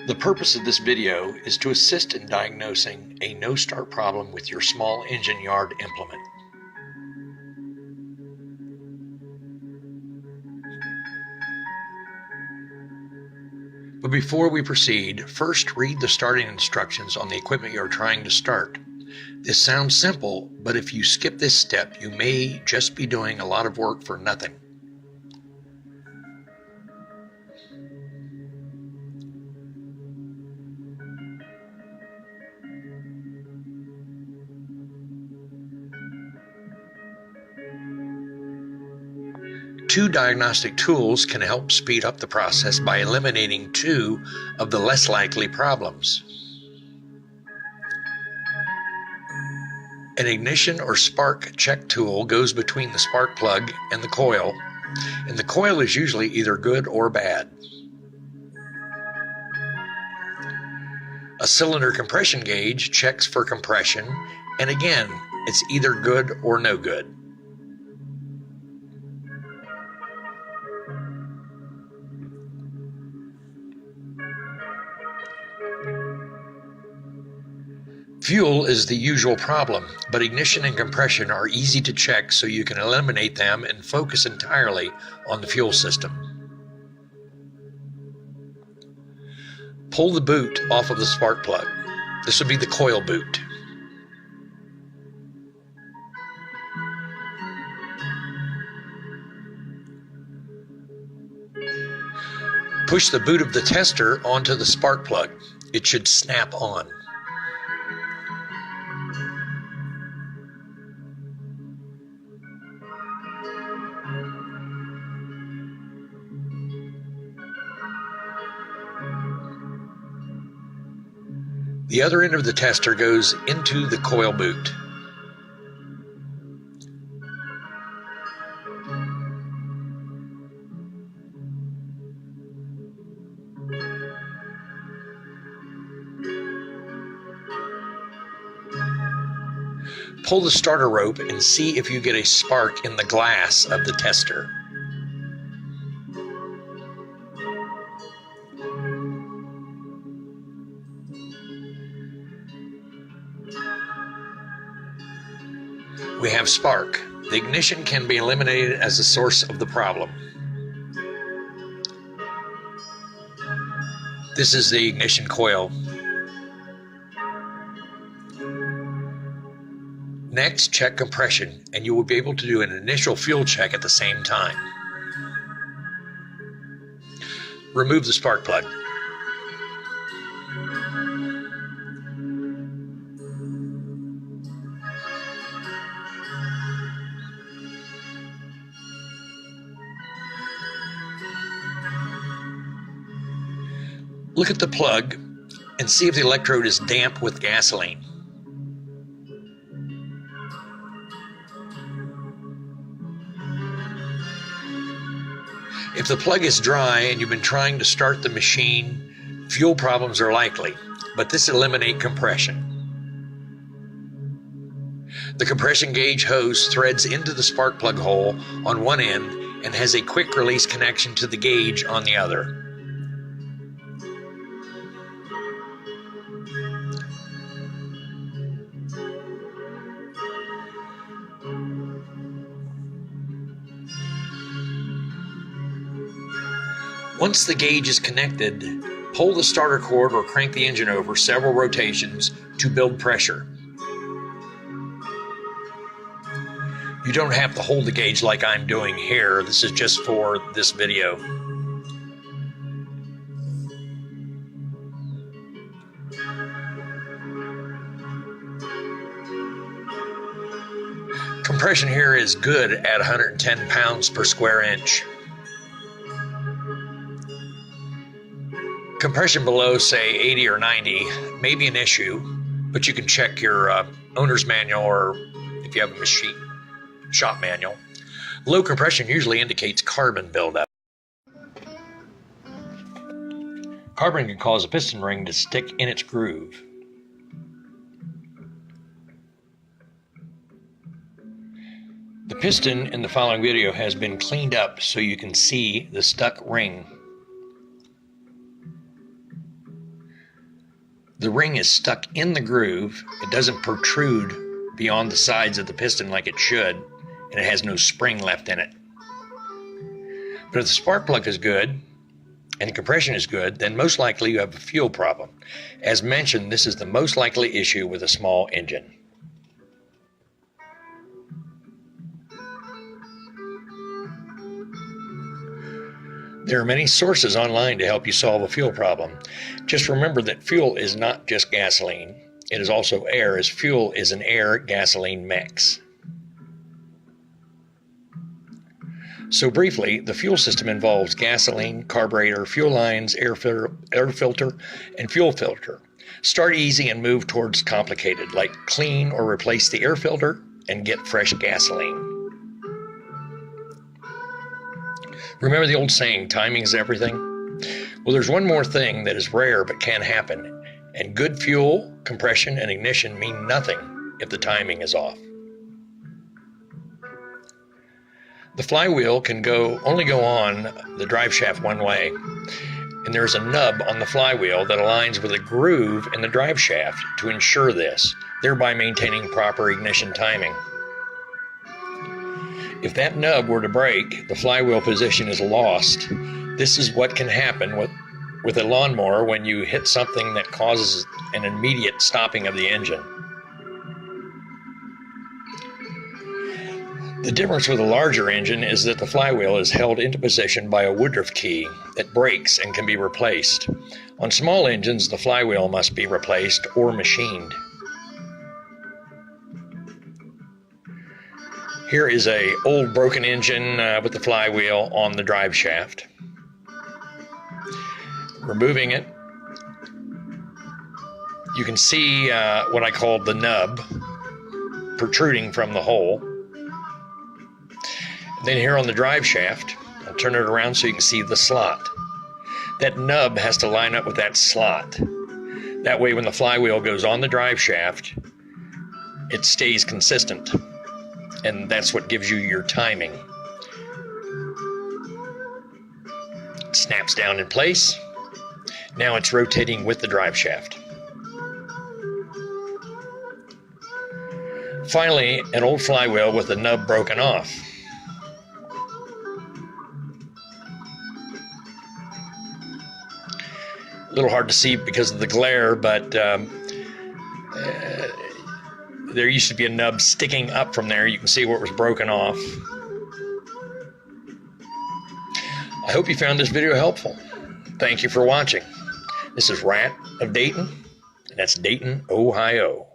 The purpose of this video is to assist in diagnosing a no-start problem with your small engine yard implement. But before we proceed, first read the starting instructions on the equipment you're trying to start. This sounds simple, but if you skip this step, you may just be doing a lot of work for nothing. Two diagnostic tools can help speed up the process by eliminating two of the less likely problems. An ignition or spark check tool goes between the spark plug and the coil is usually either good or bad. A cylinder compression gauge checks for compression, and again, it's either good or no good. Fuel is the usual problem, but ignition and compression are easy to check, so you can eliminate them and focus entirely on the fuel system. Pull the boot off of the spark plug. This would be the coil boot. Push the boot of the tester onto the spark plug. It should snap on. The other end of the tester goes into the coil boot. Pull the starter rope and see if you get a spark in the glass of the tester. We have spark. The ignition can be eliminated as the source of the problem. This is the ignition coil. Next, check compression, and you will be able to do an initial fuel check at the same time. Remove the spark plug. Look at the plug and see if the electrode is damp with gasoline. If the plug is dry and you've been trying to start the machine, fuel problems are likely, but this eliminates compression. The compression gauge hose threads into the spark plug hole on one end and has a quick release connection to the gauge on the other. Once the gauge is connected, pull the starter cord or crank the engine over several rotations to build pressure. You don't have to hold the gauge like I'm doing here. This is just for this video. Compression here is good at 110 pounds per square inch. Compression below, say 80 or 90, may be an issue, but you can check your owner's manual, or if you have a machine shop manual. Low compression usually indicates carbon buildup. Carbon can cause a piston ring to stick in its groove. The piston in the following video has been cleaned up so you can see the stuck ring. The ring is stuck in the groove. It doesn't protrude beyond the sides of the piston like it should, and it has no spring left in it. But if the spark plug is good and the compression is good, then most likely you have a fuel problem. As mentioned, this is the most likely issue with a small engine. There are many sources online to help you solve a fuel problem. Just remember that fuel is not just gasoline. It is also air, as fuel is an air-gasoline mix. So briefly, the fuel system involves gasoline, carburetor, fuel lines, air filter, and fuel filter. Start easy and move towards complicated, like clean or replace the air filter and get fresh gasoline. Remember the old saying, timing is everything? Well, there's one more thing that is rare but can happen, and good fuel, compression, and ignition mean nothing if the timing is off. The flywheel can only go on the drive shaft one way, and there's a nub on the flywheel that aligns with a groove in the drive shaft to ensure this, thereby maintaining proper ignition timing. If that nub were to break, the flywheel position is lost. This is what can happen with a lawnmower when you hit something that causes an immediate stopping of the engine. The difference with a larger engine is that the flywheel is held into position by a Woodruff key that breaks and can be replaced. On small engines, the flywheel must be replaced or machined. Here is an old broken engine with the flywheel on the drive shaft. Removing it, you can see what I call the nub protruding from the hole. Then here on the drive shaft, I'll turn it around so you can see the slot. That nub has to line up with that slot. That way when the flywheel goes on the drive shaft, it stays consistent. And that's what gives you your timing. It snaps down in place. Now it's rotating with the drive shaft. Finally, an old flywheel with the nub broken off. A little hard to see because of the glare, but there used to be a nub sticking up from there. You can see where it was broken off. I hope you found this video helpful. Thank you for watching. This is Rat of Dayton, and that's Dayton, Ohio.